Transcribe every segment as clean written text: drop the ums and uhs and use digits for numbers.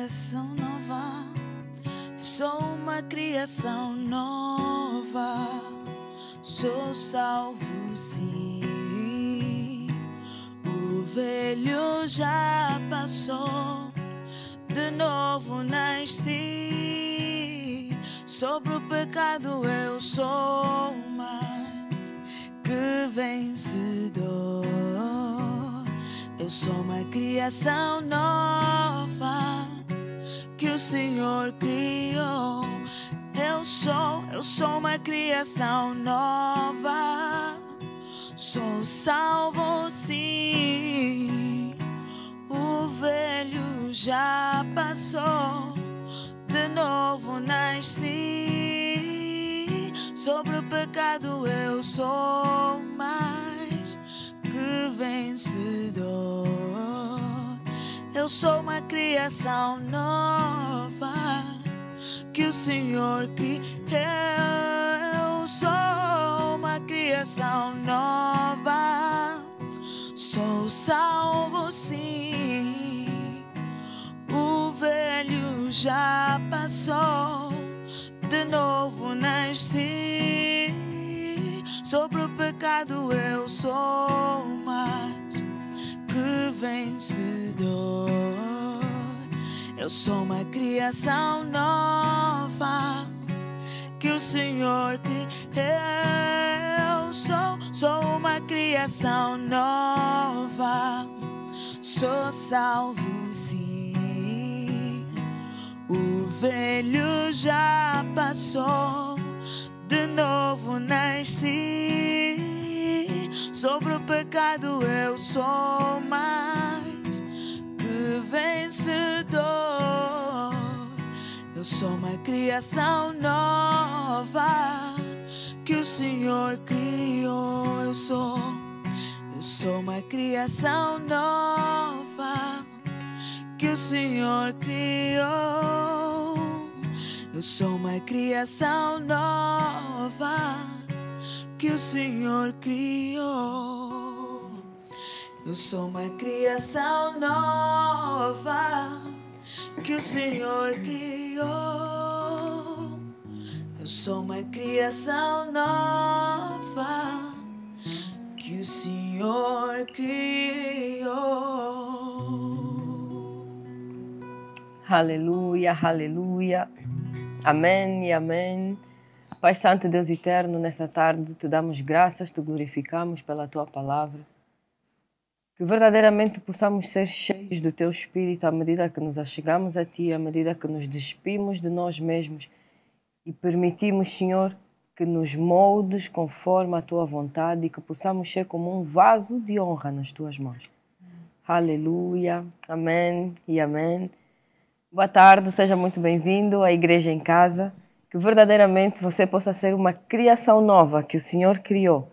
criação nova, sou uma criação nova, sou salvo sim. O velho já passou, de novo nasci. Sobre o pecado eu sou mais que vencedor. Eu sou uma criação nova que o Senhor criou. Eu sou uma criação nova, sou salvo sim. O velho já passou, de novo nasci. Sobre o pecado eu sou mais que vencedor. Eu sou uma criação nova que o Senhor criou. Eu sou uma criação nova, sou salvo sim. O velho já passou, de novo nasci. Sobre o pecado eu sou mais que vencedor. Eu sou uma criação nova que o Senhor criou. Eu sou uma criação nova, sou salvo sim. O velho já passou, de novo nasci. Sobre o pecado eu sou mais que vencedor. Eu sou uma criação nova que o Senhor criou. Eu sou uma criação nova que o Senhor criou. Eu sou uma criação nova que o Senhor criou. Eu sou uma criação nova que o Senhor criou. Eu sou uma criação nova que o Senhor criou. Aleluia, aleluia. Amém e amém. Pai Santo, Deus Eterno, nessa tarde te damos graças, te glorificamos pela tua palavra. Que verdadeiramente possamos ser cheios do teu Espírito à medida que nos achegamos a ti, à medida que nos despimos de nós mesmos e permitimos, Senhor, que nos moldes conforme a tua vontade e que possamos ser como um vaso de honra nas tuas mãos. Aleluia, amém e amém. Boa tarde, seja muito bem-vindo à Igreja em Casa. Que verdadeiramente você possa ser uma criação nova que o Senhor criou.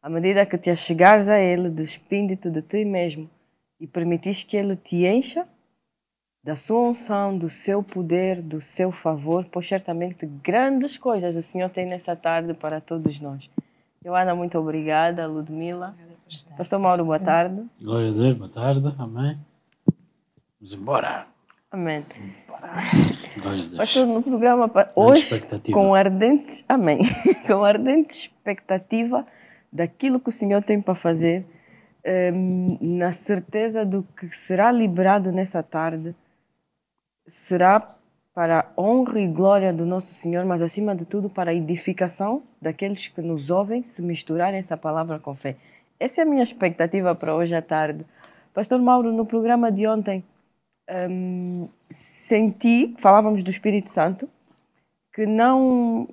À medida que te achegares a Ele, despindo-te de ti mesmo e permitis que Ele te encha da sua unção, do seu poder, do seu favor, pois certamente grandes coisas o Senhor tem nessa tarde para todos nós. Joana, muito obrigada. Ludmila. Pastor Mauro, boa tarde. Glória a Deus, boa tarde. Amém. Vamos embora. Amém. Glória a Deus. Pastor, no programa hoje, com ardente, amém, com ardente expectativa daquilo que o Senhor tem para fazer, na certeza do que será liberado nessa tarde, será para a honra e glória do nosso Senhor, mas acima de tudo para a edificação daqueles que nos ouvem, se misturarem essa palavra com fé. Essa é a minha expectativa para hoje à tarde. Pastor Mauro, no programa de ontem, senti, falávamos do Espírito Santo, que não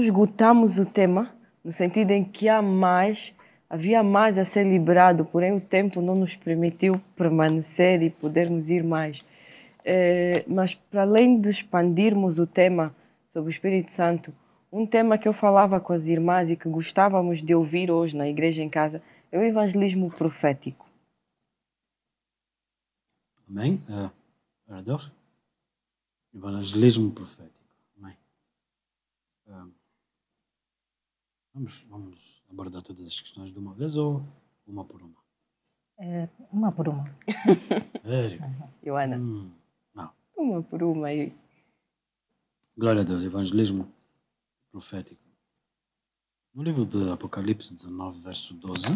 esgotamos o tema, no sentido em que havia mais a ser liberado, porém o tempo não nos permitiu permanecer e podermos ir mais. Mas para além de expandirmos o tema sobre o Espírito Santo, um tema que eu falava com as irmãs e que gostávamos de ouvir hoje na Igreja em Casa é o evangelismo profético. Amém? Glória a Deus. Evangelismo profético. Amém. Vamos abordar todas as questões de uma vez ou uma por uma? Uma por uma. Sério? Joana. Não. Uma por uma aí. Glória a Deus, evangelismo profético. No livro de Apocalipse 19, verso 12,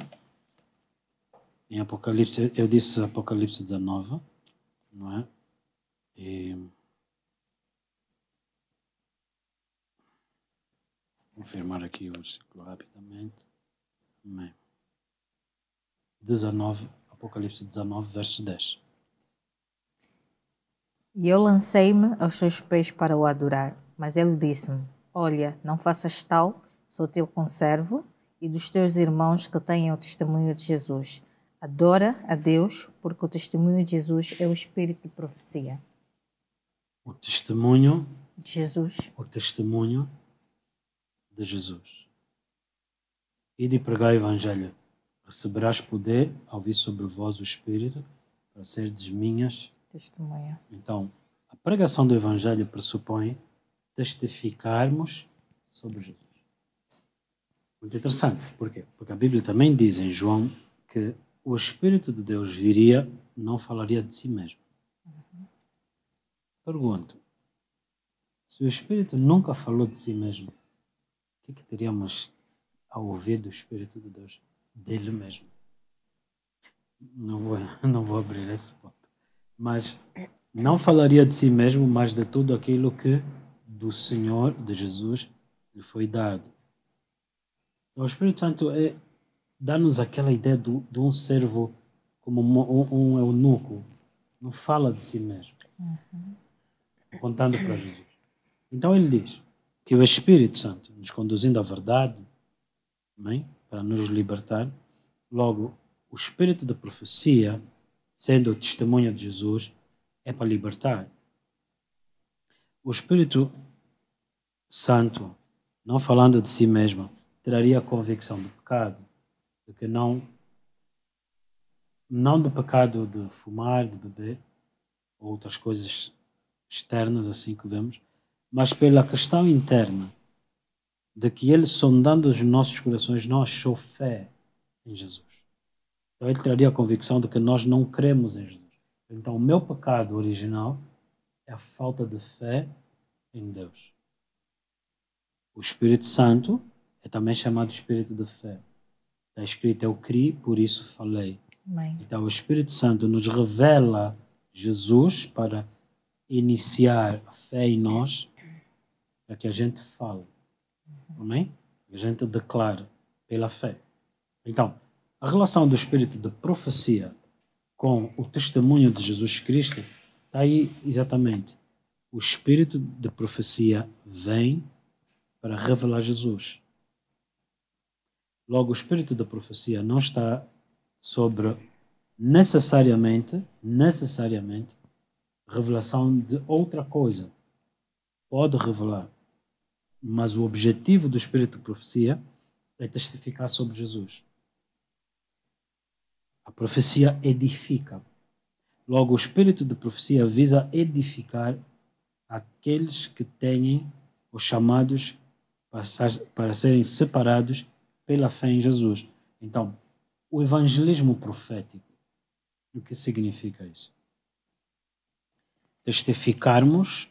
em Apocalipse, eu disse Apocalipse 19, não é? E vou confirmar aqui o versículo rapidamente. Amém. 19, Apocalipse 19, verso 10. E eu lancei-me aos seus pés para o adorar. Mas ele disse-me: Olha, não faças tal, sou teu conservo e dos teus irmãos que têm o testemunho de Jesus. Adora a Deus, porque o testemunho de Jesus é o espírito de profecia. O testemunho De Jesus. O testemunho de Jesus. Ide e pregai o evangelho. Receberás poder ao vir sobre vós o Espírito para serdes minhas. Testemunha. Então, a pregação do evangelho pressupõe testificarmos sobre Jesus. Muito interessante. Por quê? Porque a Bíblia também diz em João que o Espírito de Deus viria, não falaria de si mesmo. Pergunto, se o Espírito nunca falou de si mesmo, o que teríamos a ouvir do Espírito de Deus? Dele mesmo. Não vou abrir esse ponto. Mas não falaria de si mesmo, mas de tudo aquilo que do Senhor, de Jesus, lhe foi dado. Então, o Espírito Santo dá-nos aquela ideia de um servo como um eunuco. Não fala de si mesmo. Contando para Jesus. Então ele diz que o Espírito Santo nos conduzindo à verdade, amém? Para nos libertar. Logo, o Espírito da profecia, sendo o testemunho de Jesus, é para libertar. O Espírito Santo, não falando de si mesmo, traria a convicção do pecado, de que não do pecado de fumar, de beber, ou outras coisas externas assim que vemos, mas pela questão interna de que ele, sondando os nossos corações, não achou fé em Jesus. Então ele traria a convicção de que nós não cremos em Jesus. Então o meu pecado original é a falta de fé em Deus. O Espírito Santo é também chamado Espírito de fé. Está escrito, eu criei, por isso falei. Amém. Então o Espírito Santo nos revela Jesus para iniciar a fé em nós, para que a gente fale. Amém? A gente declara pela fé. Então, a relação do espírito de profecia com o testemunho de Jesus Cristo está aí exatamente. O espírito de profecia vem para revelar Jesus. Logo, o espírito da profecia não está sobre necessariamente revelação de outra coisa. Pode revelar. Mas o objetivo do espírito de profecia é testificar sobre Jesus. A profecia edifica. Logo, o espírito de profecia visa edificar aqueles que têm os chamados para serem separados pela fé em Jesus. Então, o evangelismo profético, o que significa isso? Testificarmos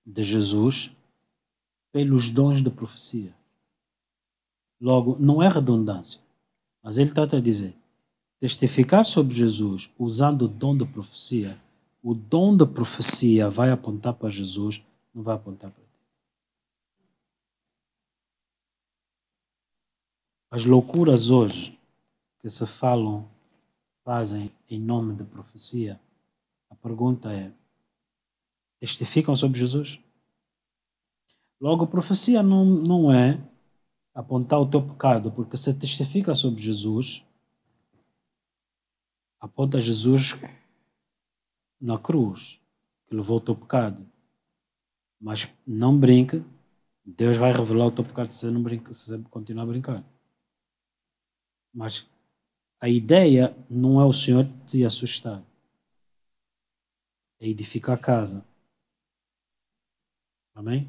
de Jesus pelos dons de profecia. Logo, não é redundância, mas ele está a dizer, testificar sobre Jesus usando o dom de profecia, o dom de profecia vai apontar para Jesus, não vai apontar para ti. As loucuras hoje que se fazem em nome de profecia, a pergunta é, testificam sobre Jesus? Logo, profecia não é apontar o teu pecado, porque se testifica sobre Jesus, aponta Jesus na cruz, que levou o teu pecado. Mas não brinque, Deus vai revelar o teu pecado se você não brinca, se você continuar a brincar. Mas a ideia não é o Senhor te assustar, é edificar a casa. Amém?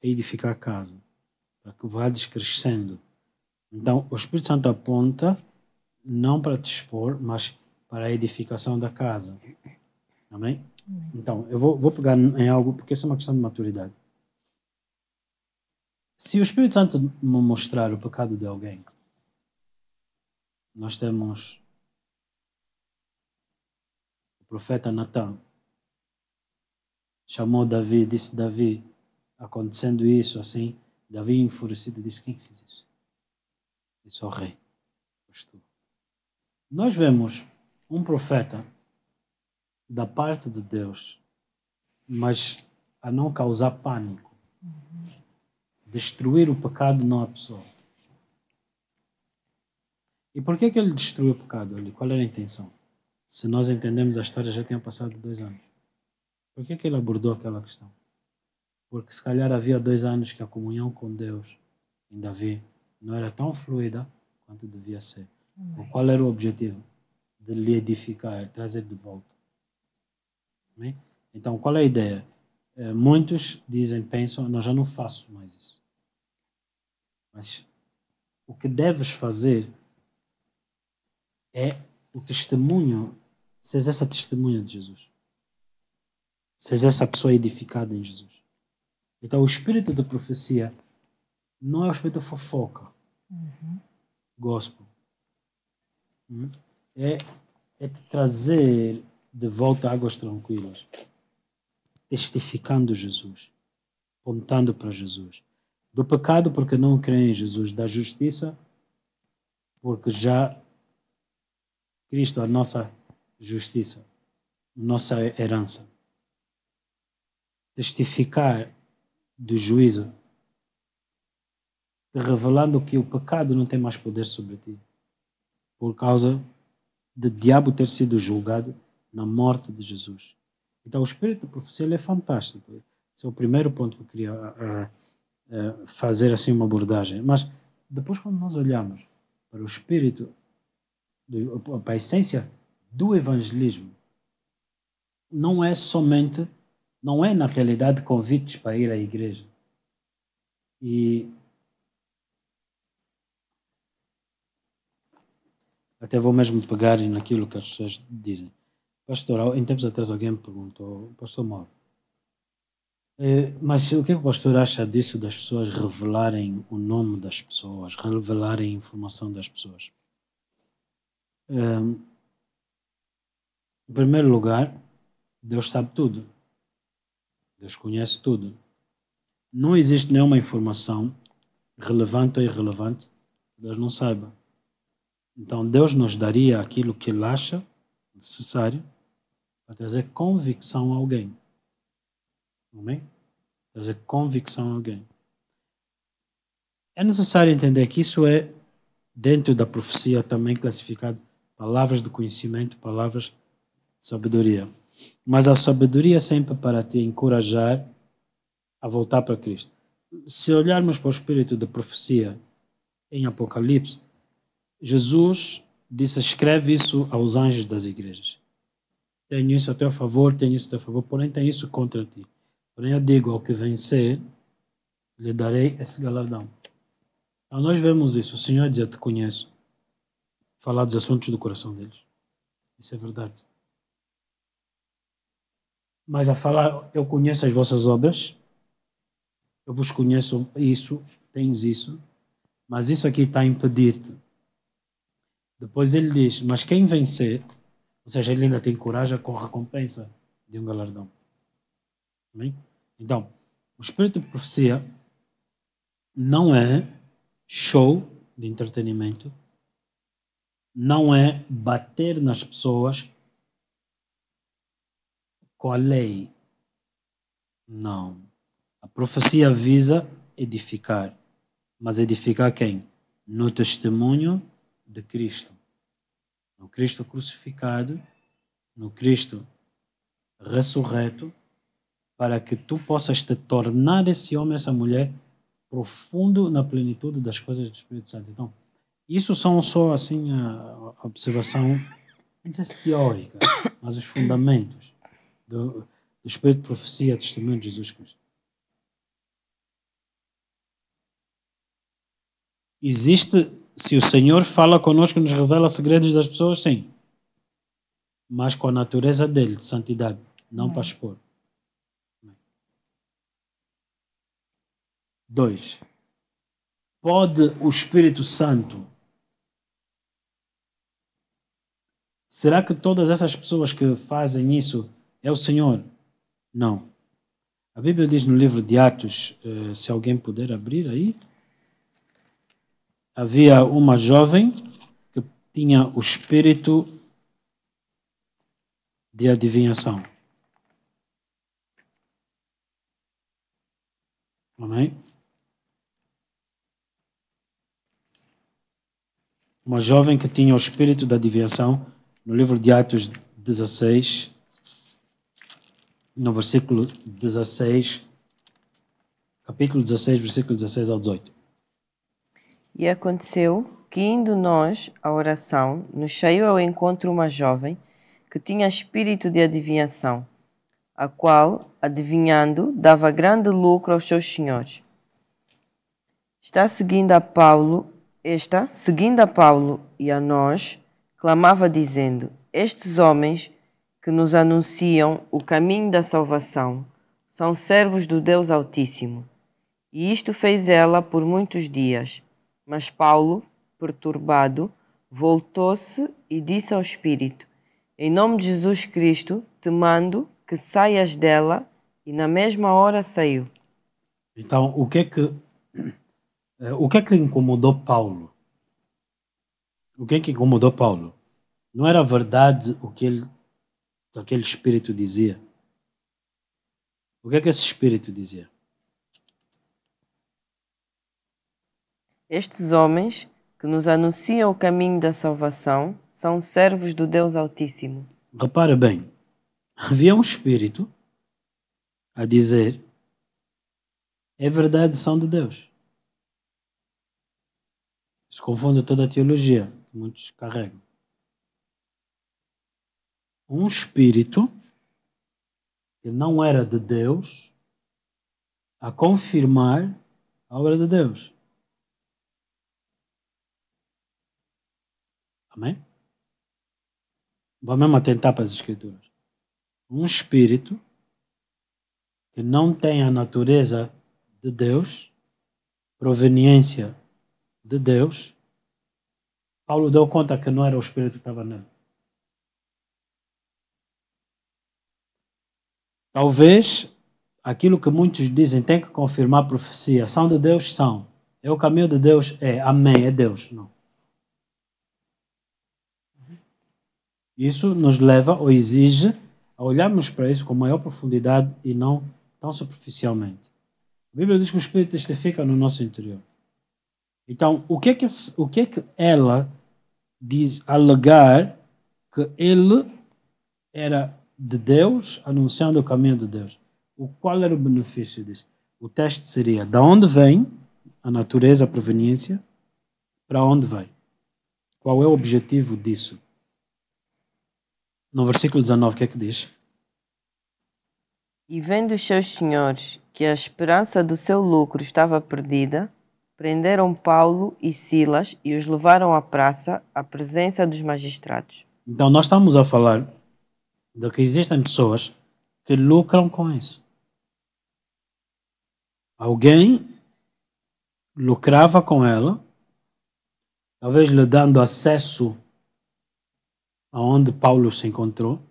É edificar a casa, para que vades crescendo. Então, o Espírito Santo aponta não para te expor, mas para a edificação da casa. Amém? Então, eu vou pegar em algo, porque isso é uma questão de maturidade. Se o Espírito Santo me mostrar o pecado de alguém, nós temos o profeta Natan, chamou Davi, disse Davi, acontecendo isso assim, Davi enfurecido disse, quem fez isso? Disse ao rei, foste tu. Nós vemos um profeta da parte de Deus, mas a não causar pânico, destruir o pecado não a pessoa. E por que ele destruiu o pecado ali? Qual era a intenção? Se nós entendemos a história, já tinha passado 2 anos. Por que ele abordou aquela questão? Porque se calhar havia 2 anos que a comunhão com Deus em Davi não era tão fluida quanto devia ser. Qual era o objetivo? De lhe edificar, trazer de volta. Amém? Então, qual é a ideia? Muitos dizem, pensam, não, já não faço mais isso. Mas o que deves fazer é o testemunho, seres essa testemunha de Jesus. Seres essa pessoa edificada em Jesus. Então, o espírito da profecia não é o espírito de fofoca. Gospel. É te trazer de volta águas tranquilas. Testificando Jesus. Apontando para Jesus. Do pecado porque não creem em Jesus. Da justiça porque já Cristo, a nossa justiça, nossa herança. Testificar do juízo, te revelando que o pecado não tem mais poder sobre ti, por causa de diabo ter sido julgado na morte de Jesus. Então, o espírito de profecia ele é fantástico. Esse é o primeiro ponto que eu queria fazer assim uma abordagem. Mas depois, quando nós olhamos para o espírito, para a essência do evangelismo, não é somente, não é na realidade convites para ir à igreja. E até vou mesmo pegar naquilo que as pessoas dizem. Pastor, em tempos atrás alguém me perguntou, Pastor Mauro, mas o que é que o pastor acha disso das pessoas revelarem o nome das pessoas, revelarem a informação das pessoas? Em primeiro lugar, Deus sabe tudo. Deus conhece tudo. Não existe nenhuma informação relevante ou irrelevante que Deus não saiba. Então, Deus nos daria aquilo que Ele acha necessário para trazer convicção a alguém. Amém? Trazer convicção a alguém. É necessário entender que isso é, dentro da profecia, também classificado palavras de conhecimento, palavras de sabedoria. Mas a sabedoria é sempre para te encorajar a voltar para Cristo. Se olharmos para o espírito de profecia em Apocalipse, Jesus disse, escreve isso aos anjos das igrejas. Tenho isso a teu favor, tenho isso a teu favor, porém tenho isso contra ti. Porém eu digo, ao que vencer, lhe darei esse galardão. Então nós vemos isso. O Senhor dizia, te conheço. Falar dos assuntos do coração deles. Isso é verdade. Mas a falar, eu conheço as vossas obras, eu vos conheço isso, tens isso, mas isso aqui está a impedir-te. Depois ele diz, mas quem vencer, ou seja, ele ainda tem coragem com recompensa de um galardão. Amém? Então, o espírito de profecia não é show de entretenimento, não é bater nas pessoas com a lei. Não. A profecia visa edificar. Mas edificar quem? No testemunho de Cristo. No Cristo crucificado, no Cristo ressurreto, para que tu possas te tornar esse homem, essa mulher, profundo na plenitude das coisas do Espírito Santo. Então, isso são só assim a observação, não sei se teórica, mas os fundamentos do Espírito de profecia, testemunho de Jesus Cristo. Existe, se o Senhor fala conosco, nos revela segredos das pessoas, sim. mas com a natureza dele, de santidade, não para expor. 2. Pode o Espírito Santo... Será que todas essas pessoas que fazem isso é o Senhor? Não. A Bíblia diz no livro de Atos, se alguém puder abrir aí, havia uma jovem que tinha o espírito de adivinhação. Amém? Uma jovem que tinha o espírito da adivinhação, no livro de Atos 16, no versículo 16, capítulo 16, versículo 16 ao 18. E aconteceu que, indo nós à oração, nos saiu ao encontro uma jovem que tinha espírito de adivinhação, a qual, adivinhando, dava grande lucro aos seus senhores. Seguindo a Paulo e a nós, clamava dizendo: Estes homens que nos anunciam o caminho da salvação são servos do Deus Altíssimo. E isto fez ela por muitos dias. Mas Paulo, perturbado, voltou-se e disse ao espírito: Em nome de Jesus Cristo, te mando que saias dela, e na mesma hora saiu. Então, o que é que incomodou Paulo? O que é que incomodou Paulo? Não era verdade o que aquele espírito dizia. O que é que esse espírito dizia? Estes homens que nos anunciam o caminho da salvação são servos do Deus Altíssimo. Repare bem, havia um espírito a dizer: é verdade, são de Deus. Isso confunde toda a teologia que muitos carregam. Um espírito que não era de Deus a confirmar a obra de Deus. Amém? Vamos mesmo atentar para as Escrituras. Um espírito que não tem a natureza de Deus, proveniência de Deus, Paulo deu conta que não era o espírito que estava nele. Talvez aquilo que muitos dizem tem que confirmar a profecia. São de Deus? São. É o caminho de Deus? É. Amém. É Deus? Não. Isso nos leva ou exige a olharmos para isso com maior profundidade e não tão superficialmente. A Bíblia diz que o Espírito testifica no nosso interior. Então, o que é que ela diz, alegar que ele era de Deus, anunciando o caminho de Deus? Qual era o benefício disso? O teste seria: de onde vem a natureza, a proveniência, para onde vai? Qual é o objetivo disso? No versículo 19, o que é que diz? E vendo os seus senhores que a esperança do seu lucro estava perdida, prenderam Paulo e Silas e os levaram à praça, à presença dos magistrados. Então, nós estamos a falar de que existem pessoas que lucram com isso. Alguém lucrava com ela, talvez lhe dando acesso aonde Paulo se encontrou,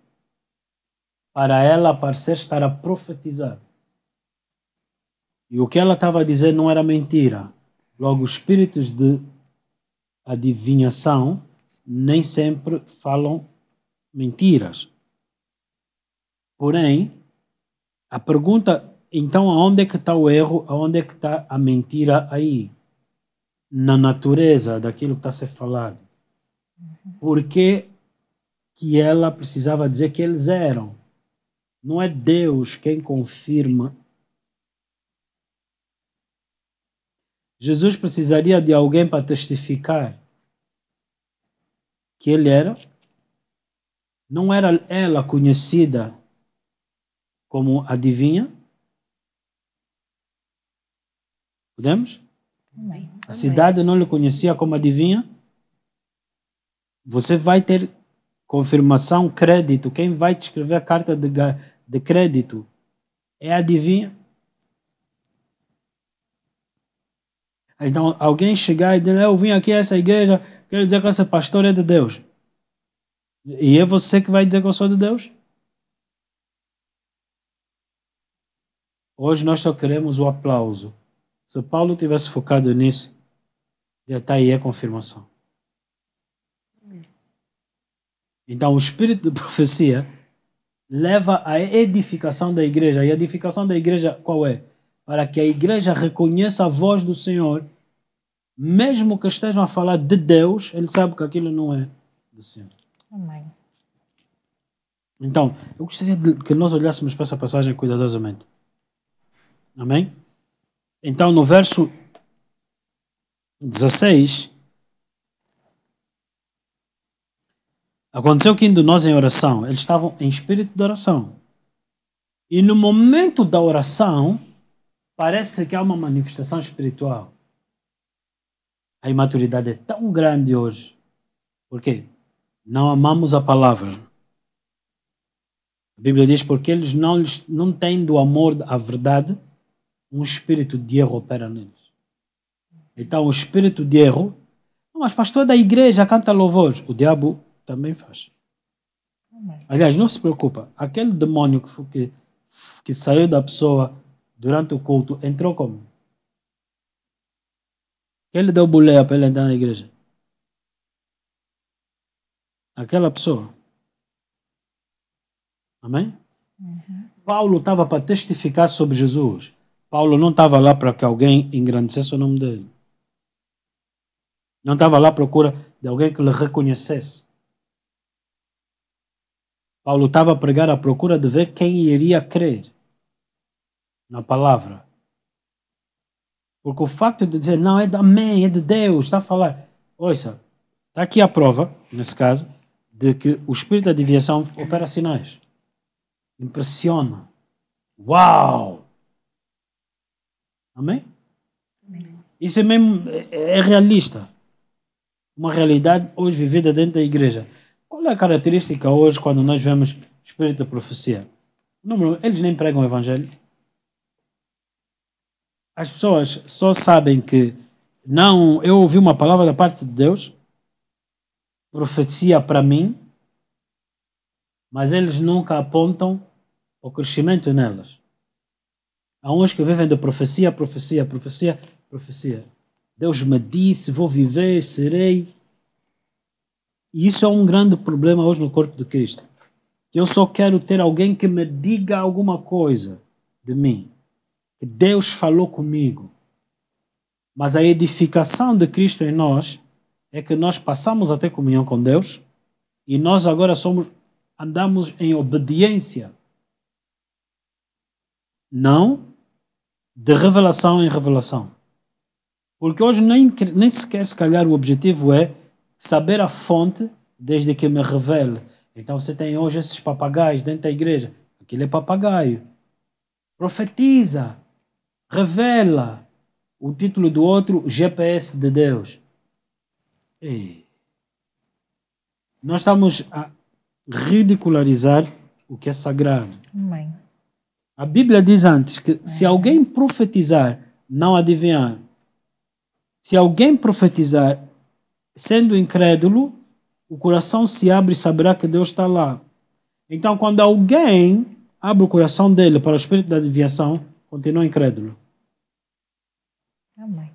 para ela parecer estar a profetizar. E o que ela estava a dizer não era mentira. Logo, os espíritos de adivinhação nem sempre falam mentiras. Porém, a pergunta, então, aonde é que está o erro? Aonde é que está a mentira aí? Na natureza daquilo que está a ser falado. Por que ela precisava dizer que eles eram? Não é Deus quem confirma. Jesus precisaria de alguém para testificar que ele era. Não era ela conhecida como adivinha? Podemos? Amém. A cidade não lhe conhecia como adivinha? Você vai ter confirmação, crédito. Quem vai te escrever a carta de crédito é a adivinha. Então, alguém chegar e dizer, eu vim aqui a essa igreja, quero dizer que esse pastor é de Deus. E é você que vai dizer que eu sou de Deus? Hoje nós só queremos o aplauso. Se Paulo tivesse focado nisso, já está aí a confirmação. Então, o espírito de profecia leva à edificação da igreja. E a edificação da igreja qual é? Para que a igreja reconheça a voz do Senhor, mesmo que estejam a falar de Deus, ele sabe que aquilo não é do Senhor. Amém. Então, eu gostaria que nós olhássemos para essa passagem cuidadosamente. Amém? Então, no verso 16, aconteceu que indo nós em oração, eles estavam em espírito de oração. E no momento da oração, parece que há uma manifestação espiritual. A imaturidade é tão grande hoje. Por quê? Não amamos a palavra. A Bíblia diz porque eles não têm do amor à verdade, um espírito de erro opera neles. Então o espírito de erro, mas pastor da igreja canta louvores, o diabo também faz. Aliás, não se preocupa, aquele demônio que saiu da pessoa durante o culto, entrou como? Ele deu boleia para ele entrar na igreja. Aquela pessoa. Amém? Paulo estava para testificar sobre Jesus. Paulo não estava lá para que alguém engrandecesse o nome dele. Não estava lá à procura de alguém que lhe reconhecesse. Paulo estava a pregar à procura de ver quem iria crer na palavra. Porque o facto de dizer, não, é de amém, é de Deus, está a falar. Ouça, está aqui a prova, nesse caso, de que o espírito da adivinhação opera sinais. Impressiona. Uau! Amém? Isso é mesmo, é realista. Uma realidade hoje vivida dentro da igreja. Qual é a característica hoje quando nós vemos espírito de profecia? Número 1, eles nem pregam o evangelho. As pessoas só sabem que não, eu ouvi uma palavra da parte de Deus, profecia para mim, mas eles nunca apontam o crescimento nelas. Há uns que vivem de profecia, profecia, profecia, profecia. Deus me disse, vou viver, serei. E isso é um grande problema hoje no corpo de Cristo. Eu só quero ter alguém que me diga alguma coisa de mim. Que Deus falou comigo. Mas a edificação de Cristo em nós é que nós passamos a ter comunhão com Deus e nós agora andamos em obediência. Não de revelação em revelação. Porque hoje nem sequer, se calhar, o objetivo é saber a fonte desde que me revele. Então você tem hoje esses papagaios dentro da igreja. Aquilo é papagaio. Profetiza. Revela. O título do outro, GPS de Deus. Ei. Nós estamos a ridicularizar o que é sagrado. Amém. A Bíblia diz antes que se alguém profetizar, não adivinhar. Se alguém profetizar, sendo incrédulo, o coração se abre e saberá que Deus está lá. Então, quando alguém abre o coração dele para o espírito da adivinhação, continua incrédulo. Amém.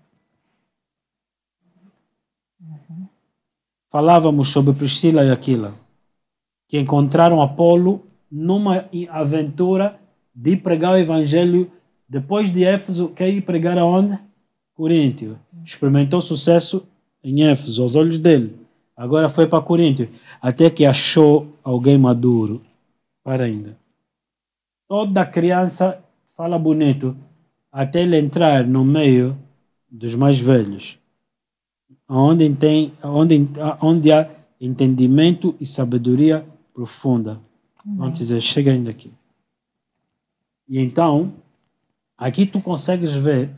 Falávamos sobre Priscila e Aquila, que encontraram Apolo numa aventura de pregar o evangelho depois de Éfeso, quer ir pregar aonde? Coríntio. Experimentou sucesso em Éfeso, aos olhos dele. Agora foi para Coríntio, até que achou alguém maduro. Para ainda. Toda criança fala bonito, até ele entrar no meio dos mais velhos, onde há entendimento e sabedoria profunda. Vamos dizer, chega ainda aqui. E então, aqui tu consegues ver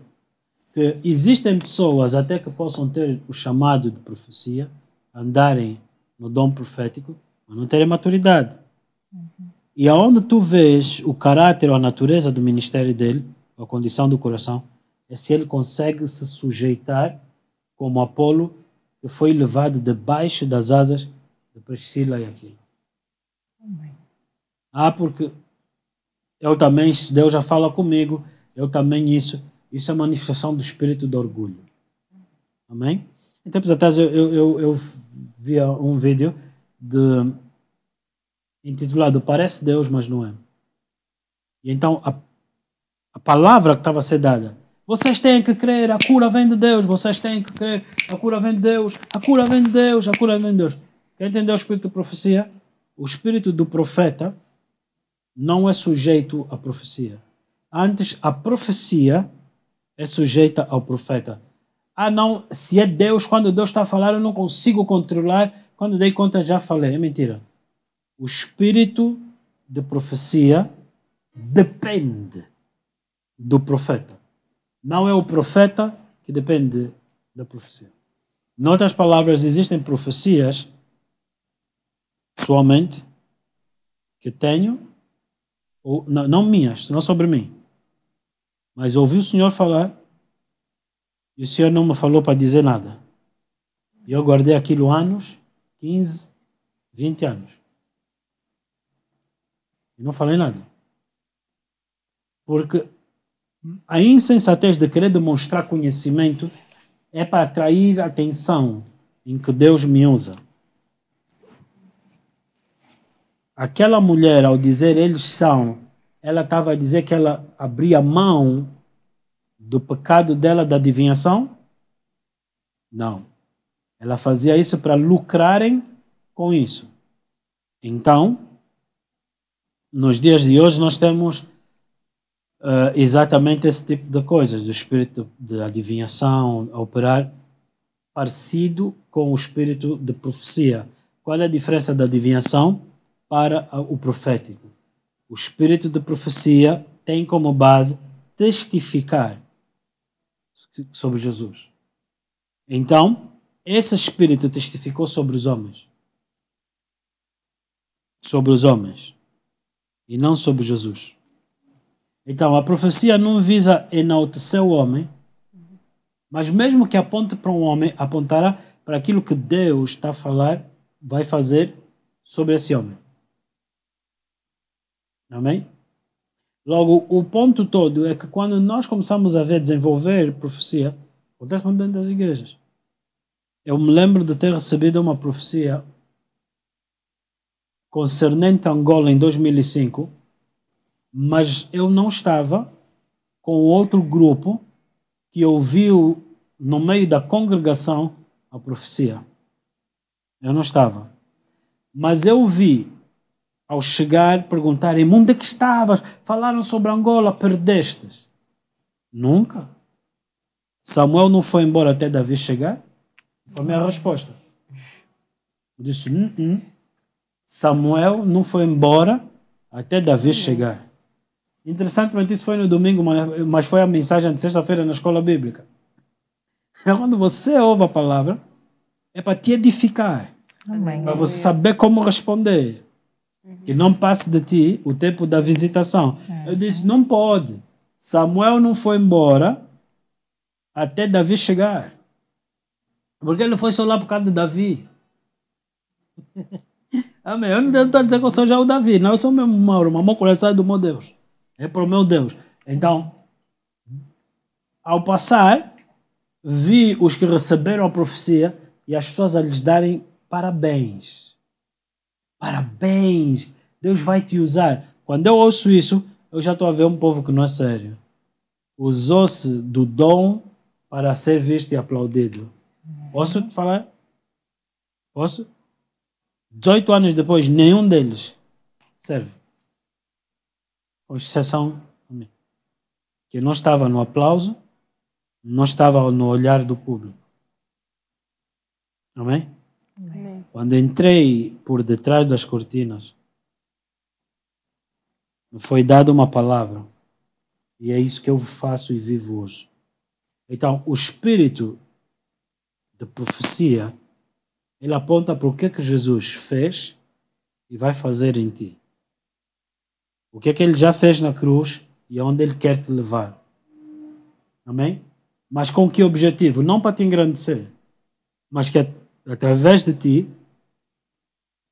que existem pessoas até que possam ter o chamado de profecia, andarem no dom profético, mas não terem maturidade. E aonde tu vês o caráter ou a natureza do ministério dele, a condição do coração, é se ele consegue se sujeitar como Apolo, que foi levado debaixo das asas de Priscila e Aquila. Porque eu também, Deus já fala comigo, eu também isso é manifestação do espírito de orgulho. Amém? Em tempos atrás eu vi um vídeo intitulado Parece Deus, mas não é. E então a palavra que estava a ser dada, vocês têm que crer, a cura vem de Deus, vocês têm que crer, a cura vem de Deus, a cura vem de Deus, a cura vem de Deus. Quer entender o espírito de profecia? O espírito do profeta não é sujeito à profecia. Antes, a profecia é sujeita ao profeta. Não, se é Deus, quando Deus está a falar, eu não consigo controlar. Quando dei conta, já falei. É mentira. O espírito de profecia depende do profeta. Não é o profeta que depende da profecia. Em outras palavras, existem profecias, pessoalmente, que tenho, não minhas, não sobre mim, mas ouvi o Senhor falar e o Senhor não me falou para dizer nada. E eu guardei aquilo anos, 15, 20 anos. E não falei nada. Porque a insensatez de querer demonstrar conhecimento é para atrair a atenção em que Deus me usa. Aquela mulher, ao dizer eles são, ela estava a dizer que ela abria mão do pecado dela da adivinhação? Não. Ela fazia isso para lucrarem com isso. Então, nos dias de hoje nós temos exatamente esse tipo de coisas, do espírito de adivinhação a operar parecido com o espírito de profecia. Qual é a diferença da adivinhação para o profético? O espírito de profecia tem como base testificar sobre Jesus. Então, esse espírito testificou sobre os homens. Sobre os homens. E não sobre Jesus. Então, a profecia não visa enaltecer o homem, mas mesmo que aponte para um homem, apontará para aquilo que Deus está a falar, vai fazer sobre esse homem. Amém? Logo, o ponto todo é que quando nós começamos a desenvolver profecia, acontece muito dentro das igrejas. Eu me lembro de ter recebido uma profecia concernente a Angola em 2005, mas eu não estava com outro grupo que ouviu no meio da congregação a profecia. Eu não estava. Mas eu vi, ao chegar, perguntarem: onde é que estavas? Falaram sobre Angola, perdestes. Nunca. Samuel não foi embora até Davi chegar? Foi a minha resposta. Eu disse: Samuel não foi embora até Davi chegar. Interessantemente, isso foi no domingo, mas foi a mensagem de sexta-feira na escola bíblica. Quando você ouve a palavra, é para te edificar. Amém. Para você saber como responder. Que não passe de ti o tempo da visitação. Eu disse: não pode. Samuel não foi embora até Davi chegar. Porque ele foi só lá por causa de Davi. Amém. Eu não estou a dizer que eu sou já o Davi. Não, eu sou o mesmo Mauro. Mamão coração do meu Deus. É para o meu Deus. Então, ao passar, vi os que receberam a profecia e as pessoas a lhes darem parabéns. Parabéns. Deus vai te usar. Quando eu ouço isso, eu já estou a ver um povo que não é sério. Usou-se do dom para ser visto e aplaudido. Posso te falar? Posso? 18 anos depois, nenhum deles serve. Com exceção a mim. Que não estava no aplauso, não estava no olhar do público. Amém? Amém. Quando entrei por detrás das cortinas, me foi dada uma palavra. E é isso que eu faço e vivo hoje. Então, o espírito de profecia, ele aponta para o que Jesus fez e vai fazer em ti. O que é que ele já fez na cruz e aonde ele quer te levar. Amém? Mas com que objetivo? Não para te engrandecer, mas que através de ti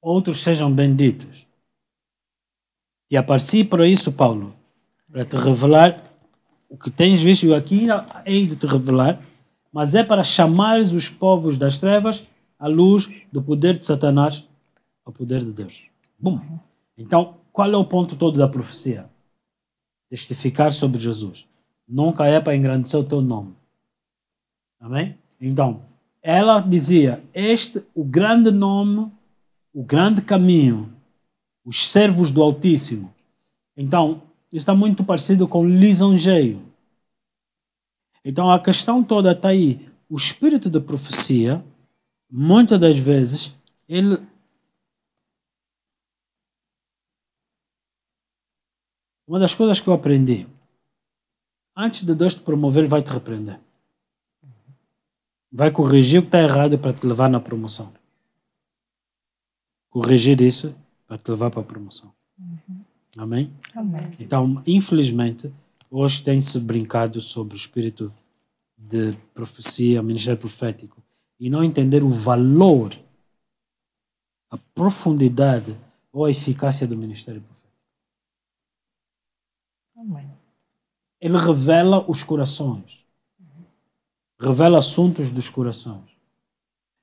outros sejam benditos. E apareci para isso, Paulo, para te revelar o que tens visto. Eu aqui hei de te revelar, mas é para chamares os povos das trevas à luz do poder de Satanás ao poder de Deus. Bum! Então, qual é o ponto todo da profecia? Testificar sobre Jesus. Nunca é para engrandecer o teu nome. Amém? Então, ela dizia, o grande nome, o grande caminho, os servos do Altíssimo. Então, está muito parecido com lisonjeio. Então, a questão toda está aí. O espírito de profecia, muitas das vezes, ele... Uma das coisas que eu aprendi, antes de Deus te promover, ele vai te repreender. Vai corrigir o que está errado para te levar na promoção. Corrigir isso para te levar para a promoção. Amém? Amém. Então, infelizmente, hoje tem-se brincado sobre o espírito de profecia, ministério profético, e não entender o valor, a profundidade ou a eficácia do ministério profético. Amém. Ele revela os corações. Revela assuntos dos corações.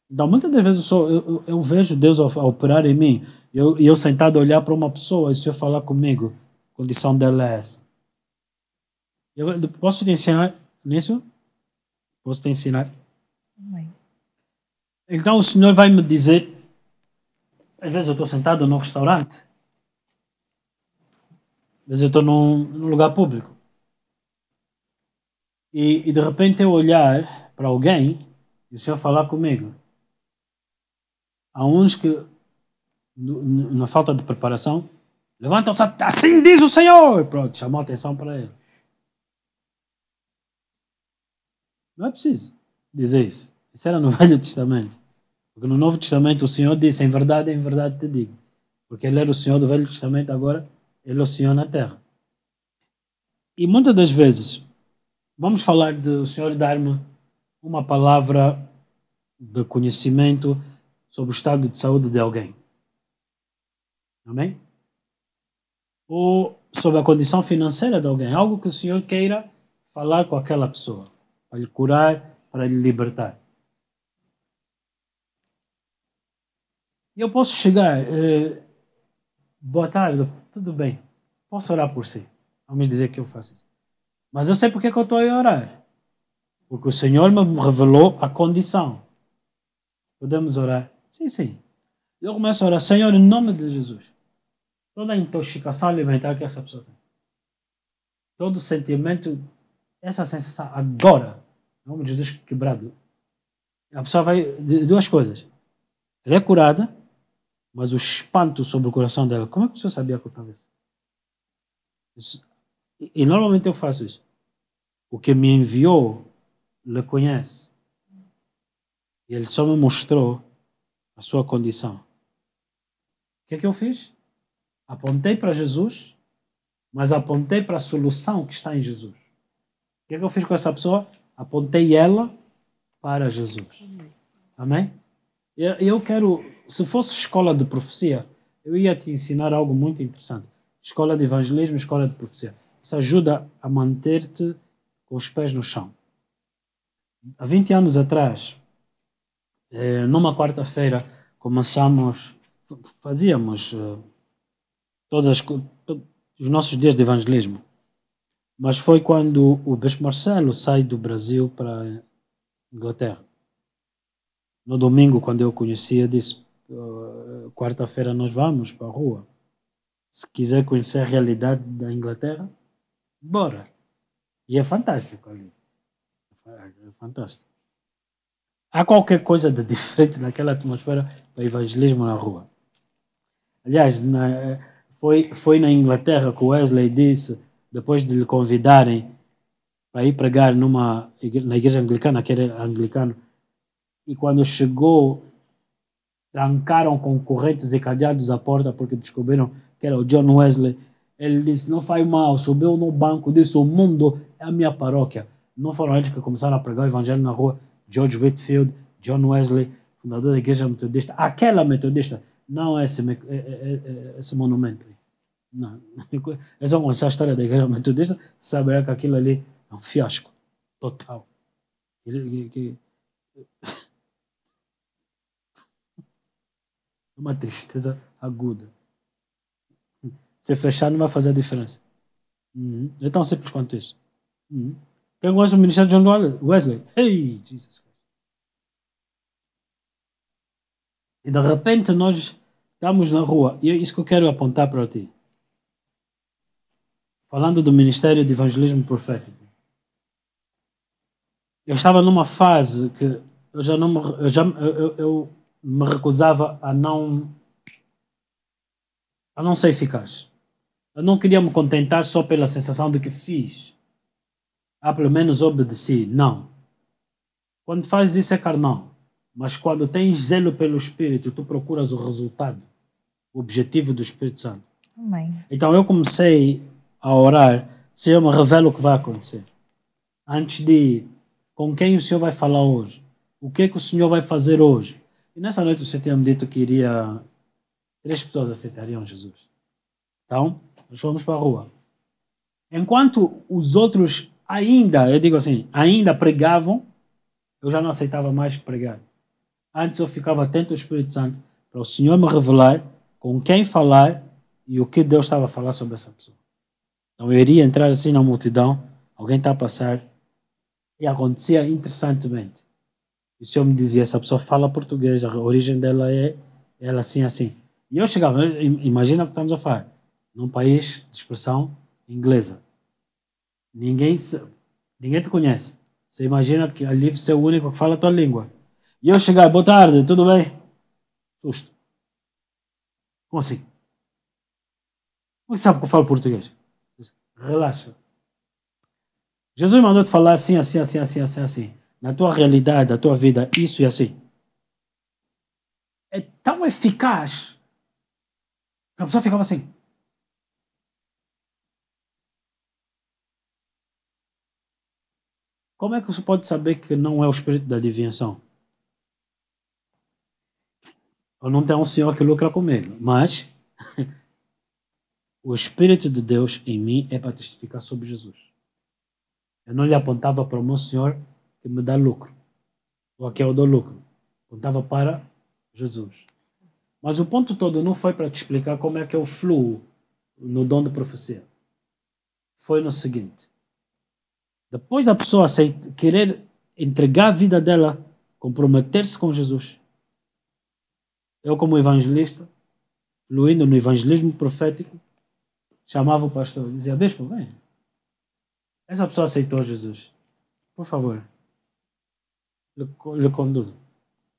Então, muitas das vezes eu vejo Deus a operar em mim, eu sentado a olhar para uma pessoa e o Senhor falar comigo, a condição dela é essa. Eu posso te ensinar nisso? Posso te ensinar? Amém. Então o Senhor vai me dizer, às vezes eu estou sentado num restaurante, às vezes eu estou num lugar público, e de repente eu olhar para alguém e o Senhor falar comigo. Há uns que, na falta de preparação, levantam-se, assim diz o Senhor, pronto, chamou a atenção para ele. Não é preciso dizer isso. Isso era no Velho Testamento. Porque no Novo Testamento o Senhor disse, em verdade te digo. Porque Ele era o Senhor do Velho Testamento, agora Ele é o Senhor na terra. E muitas das vezes, vamos falar do Senhor dar-me uma palavra de conhecimento sobre o estado de saúde de alguém. Amém? Ou sobre a condição financeira de alguém. Algo que o Senhor queira falar com aquela pessoa. Para lhe curar, para lhe libertar. E eu posso chegar, boa tarde, tudo bem, posso orar por si. Vamos dizer que eu faço isso. Mas eu sei porque que eu estou a orar. Porque o Senhor me revelou a condição. Podemos orar? Sim. Eu começo a orar, Senhor, em nome de Jesus. Toda a intoxicação alimentar que essa pessoa tem. Todo o sentimento, essa sensação agora, em nome de Jesus quebrado. A pessoa vai de duas coisas. Ela é curada, mas o espanto sobre o coração dela, como é que o Senhor sabia que eu estava isso? E normalmente eu faço isso. O que me enviou, lhe conhece. E ele só me mostrou a sua condição. O que é que eu fiz? Apontei para Jesus, mas apontei para a solução que está em Jesus. O que é que eu fiz com essa pessoa? Apontei ela para Jesus. Amém? Eu quero, se fosse escola de profecia, eu ia te ensinar algo muito interessante. Escola de evangelismo, escola de profecia. Isso ajuda a manter-te com os pés no chão. Há 20 anos atrás, numa quarta-feira, fazíamos todos os nossos dias de evangelismo. Mas foi quando o Bispo Marcelo sai do Brasil para a Inglaterra. No domingo, quando eu conhecia, disse, quarta-feira nós vamos para a rua. Se quiser conhecer a realidade da Inglaterra, bora. E é fantástico ali. É fantástico. Há qualquer coisa de diferente naquela atmosfera para evangelismo na rua. Aliás, foi na Inglaterra que o Wesley disse, depois de lhe convidarem para ir pregar na igreja anglicana, que era anglicano, e quando chegou, trancaram com correntes e cadeados à porta porque descobriram que era o John Wesley. Ele disse, não faz mal, subiu no banco, disse, o mundo é a minha paróquia. Não foram eles que começaram a pregar o evangelho na rua. George Whitefield, John Wesley, fundador da igreja metodista. Aquela metodista, não esse monumento. Não. É só conhecer a história da igreja metodista, saberá que aquilo ali é um fiasco total. Uma tristeza aguda. Se fechar não vai fazer a diferença. É tão simples quanto isso. Quem gosta do ministério de John Wesley? Hey, Jesus Christ. E de repente nós estamos na rua. E é isso que eu quero apontar para ti. Falando do ministério de evangelismo profético. Eu estava numa fase que eu me recusava a não ser eficaz. Eu não queria me contentar só pela sensação de que fiz. Pelo menos obedeci. Não. Quando fazes isso é carnal. Mas quando tens zelo pelo Espírito, tu procuras o resultado, o objetivo do Espírito Santo. Amém. Então eu comecei a orar, Senhor, me revela o que vai acontecer. Antes de ir, com quem o Senhor vai falar hoje? O que é que o Senhor vai fazer hoje? E nessa noite você tinha me dito que 3 pessoas aceitariam Jesus. Então, nós fomos para a rua. Enquanto os outros ainda pregavam, eu já não aceitava mais pregar. Antes eu ficava atento ao Espírito Santo para o Senhor me revelar com quem falar e o que Deus estava a falar sobre essa pessoa. Então eu iria entrar assim na multidão, alguém está a passar, e acontecia interessantemente. O Senhor me dizia, essa pessoa fala português, a origem dela é ela assim, assim. E eu chegava, imagina o que estamos a falar, num país de expressão inglesa. Ninguém te conhece. Você imagina que ali você é o único que fala a tua língua. E eu chegar, boa tarde, tudo bem? Susto. Como assim? Como você sabe que eu falo português? Relaxa. Jesus mandou-te falar assim, assim, assim, assim, assim, assim. Na tua realidade, na tua vida, isso e assim. É tão eficaz que a pessoa ficava assim. Como é que você pode saber que não é o espírito da adivinhação? Eu não tenho um senhor que lucra comigo, mas o Espírito de Deus em mim é para testificar sobre Jesus. Eu não lhe apontava para o meu senhor que me dá lucro, ou a que eu dou lucro. Apontava para Jesus. Mas o ponto todo não foi para te explicar como é que eu fluo no dom de profecia. Foi no seguinte. Depois da pessoa querer entregar a vida dela, comprometer-se com Jesus, eu como evangelista, fluindo no evangelismo profético, chamava o pastor e dizia, bispo, vem. Essa pessoa aceitou Jesus. Por favor, lhe conduza.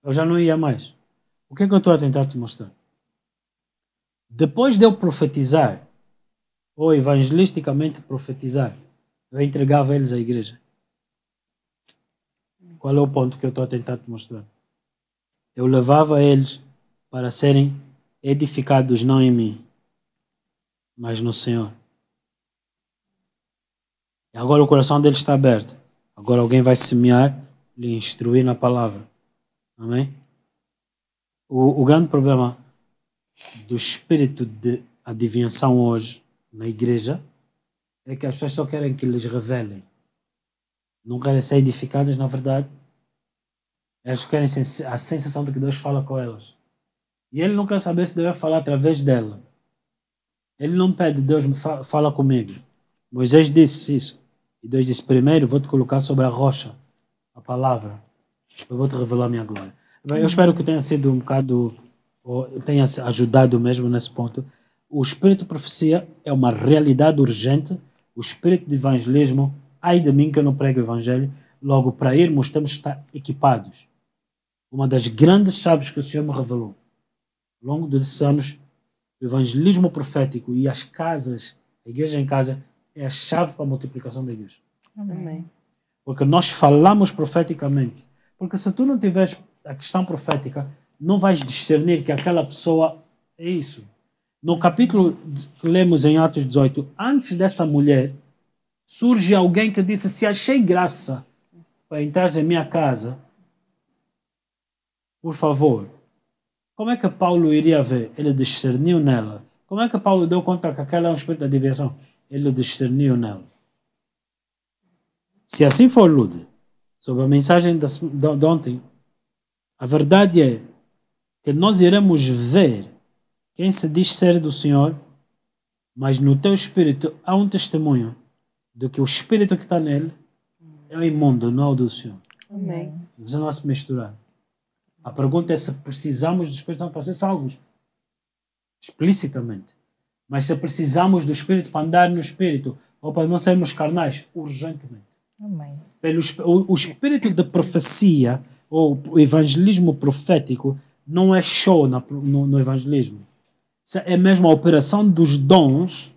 Eu já não ia mais. O que é que eu estou a tentar te mostrar? Depois de eu profetizar, ou evangelisticamente profetizar, eu entregava eles à igreja. Qual é o ponto que eu estou a tentar te mostrar? Eu levava eles para serem edificados não em mim, mas no Senhor. E agora o coração deles está aberto. Agora alguém vai semear, lhe instruir na palavra. Amém? O grande problema do espírito de adivinhação hoje na igreja é que as pessoas só querem que lhes revelem. Não querem ser edificadas, na verdade. Elas querem a sensação de que Deus fala com elas. E ele não quer saber se Deus vai falar através dela. Ele não pede, Deus me fala comigo. Moisés disse isso. E Deus disse, primeiro vou-te colocar sobre a rocha, a palavra. Eu vou-te revelar a minha glória. Eu espero que tenha sido um bocado, ou tenha ajudado mesmo nesse ponto. O espírito de profecia é uma realidade urgente. O espírito de evangelismo, ai de mim que eu não prego o evangelho. Logo, para irmos, temos que estar equipados. Uma das grandes chaves que o Senhor me revelou ao longo desses anos, o evangelismo profético e as casas, a igreja em casa, é a chave para a multiplicação da igreja. Amém. Porque nós falamos profeticamente. Porque se tu não tiveres a questão profética, não vais discernir que aquela pessoa é isso. No capítulo que lemos em Atos 18, antes dessa mulher, surge alguém que disse: se achei graça para entrar em minha casa, por favor. Como é que Paulo iria ver? Ele discerniu nela. Como é que Paulo deu conta que aquela é um espírito da diversão? Ele discerniu nela. Se assim for, Lude, sobre a mensagem de ontem, a verdade é que nós iremos ver quem se diz ser do Senhor, mas no teu espírito há um testemunho de que o espírito que está nele é o imundo, não é o do Senhor. Amém. Você não se misturar. A pergunta é se precisamos do Espírito Santo para ser salvos. Explicitamente. Mas se precisamos do Espírito para andar no Espírito ou para não sermos carnais, urgentemente. Amém. O espírito de profecia ou o evangelismo profético não é show no evangelismo. É mesmo a operação dos dons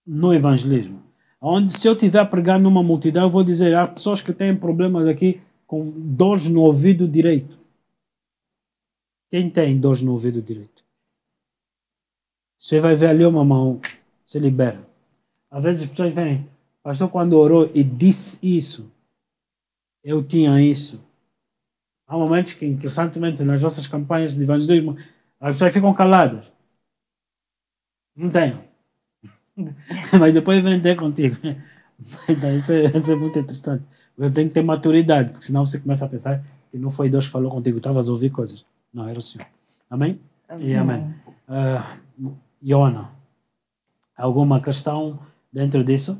no evangelismo. Onde se eu estiver a pregar numa multidão, eu vou dizer: há pessoas que têm problemas aqui com dores no ouvido direito. Quem tem dores no ouvido direito? Você vai ver ali uma mão, se libera. Às vezes as pessoas vêm: pastor, quando orou e disse isso, eu tinha isso. Há momentos que, interessantemente, nas nossas campanhas de evangelismo, as pessoas ficam caladas. Não tenho. Mas depois vem ter contigo. Então, isso é muito interessante. Eu tenho que ter maturidade, porque senão você começa a pensar que não foi Deus que falou contigo, estavas a ouvir coisas. Não, era o Senhor. Amém? Amém. E amém. Iona, alguma questão dentro disso,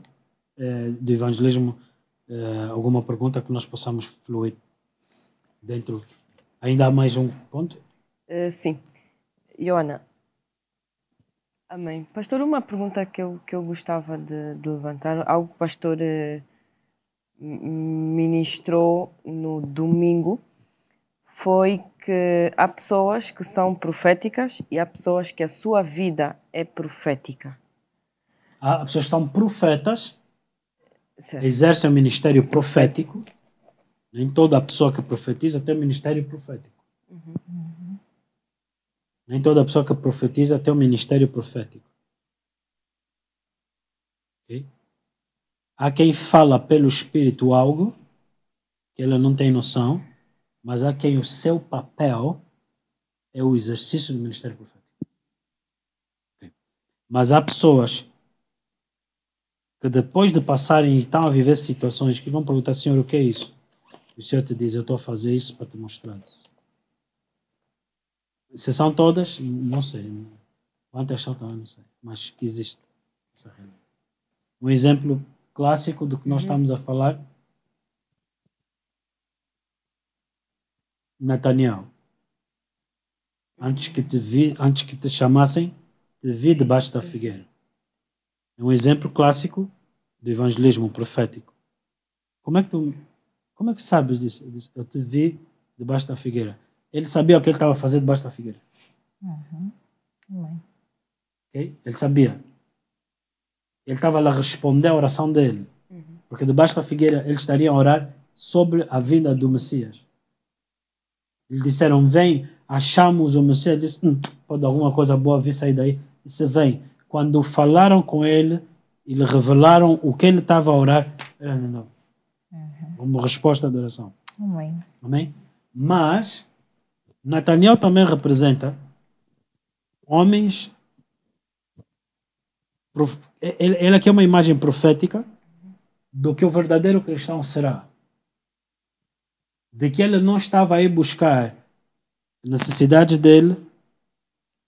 do evangelismo? Alguma pergunta que nós possamos fluir dentro? Ainda há mais um ponto? Sim. Iona. Amém. Pastor, uma pergunta que eu gostava de levantar, algo que o pastor ministrou no domingo, foi que há pessoas que são proféticas e há pessoas que a sua vida é profética. Há pessoas que são profetas, Certo. exercem o ministério profético. Nem toda pessoa que profetiza tem o ministério profético. Nem toda pessoa que profetiza tem o ministério profético. Okay? Há quem fala pelo Espírito algo que ela não tem noção, mas há quem o seu papel é o exercício do ministério profético. Okay? Mas há pessoas que depois de passarem e estão a viver situações que vão perguntar: Senhor, o que é isso? E o Senhor te diz: eu estou a fazer isso para te mostrar isso. Se são todas, não sei. Quantas são também, não sei. Mas existe essa regra. Um exemplo clássico do que nós estamos a falar: Nataniel. Antes que te chamassem, te vi debaixo da figueira. É um exemplo clássico do evangelismo profético. Como é que sabes disso? Ele disse: eu te vi debaixo da figueira. Ele sabia o que ele estava fazendo debaixo da figueira. Okay? Ele sabia. Ele estava lá a responder a oração dele. Porque debaixo da figueira ele estaria a orar sobre a vinda do Messias. Eles disseram: vem, achamos o Messias. Ele disse: pode alguma coisa boa vir sair daí. Ele disse: vem. Quando falaram com ele e lhe revelaram o que ele estava a orar, não. Como resposta da oração. Amém. Amém? Mas Nataniel também representa homens. Ele aqui é uma imagem profética do que o verdadeiro cristão será. De que ele não estava aí buscar necessidades dele,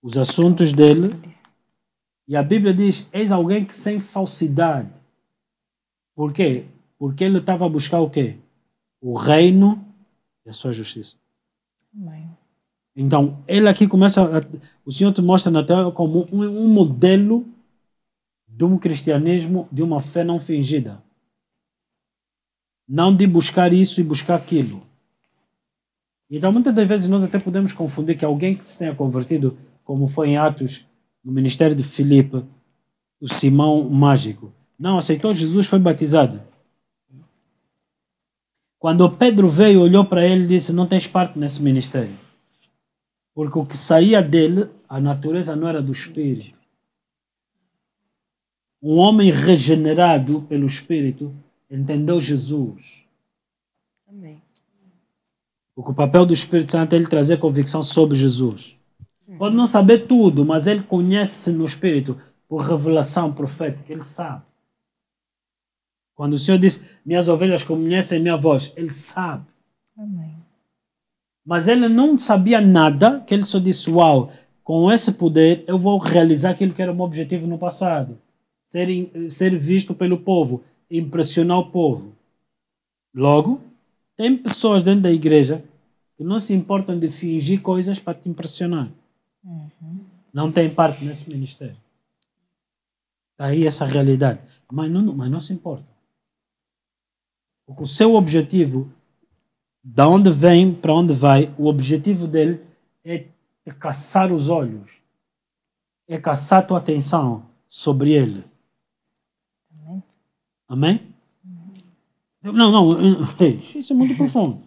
os assuntos dele. E a Bíblia diz: eis alguém que sem falsidade. Por quê? Porque ele estava a buscar o quê? O reino e a sua justiça. Amém. Então, ele aqui começa... o Senhor te mostra na tela como um modelo de um cristianismo, de uma fé não fingida. Não de buscar isso e buscar aquilo. Então, muitas das vezes nós até podemos confundir que alguém que se tenha convertido, como foi em Atos, no ministério de Filipe, o Simão mágico. Não, aceitou Jesus, foi batizado. Quando Pedro veio, olhou para ele e disse: não tens parte nesse ministério. Porque o que saía dele, a natureza não era do Espírito. Um homem regenerado pelo Espírito entendeu Jesus. Amém. Porque o papel do Espírito Santo é ele trazer convicção sobre Jesus. Pode não saber tudo, mas ele conhece no Espírito por revelação profética. Ele sabe. Quando o Senhor diz: minhas ovelhas conhecem minha voz, ele sabe. Amém. Mas ele não sabia nada, que ele só disse: uau, com esse poder eu vou realizar aquilo que era o meu objetivo no passado. Ser visto pelo povo, impressionar o povo. Logo, tem pessoas dentro da igreja que não se importam de fingir coisas para te impressionar. Não tem parte nesse ministério. Está aí essa realidade. Mas não se importa. Porque o seu objetivo, da onde vem para onde vai, o objetivo dele é caçar os olhos. É caçar a tua atenção sobre ele. Amém? Não, isso é muito profundo.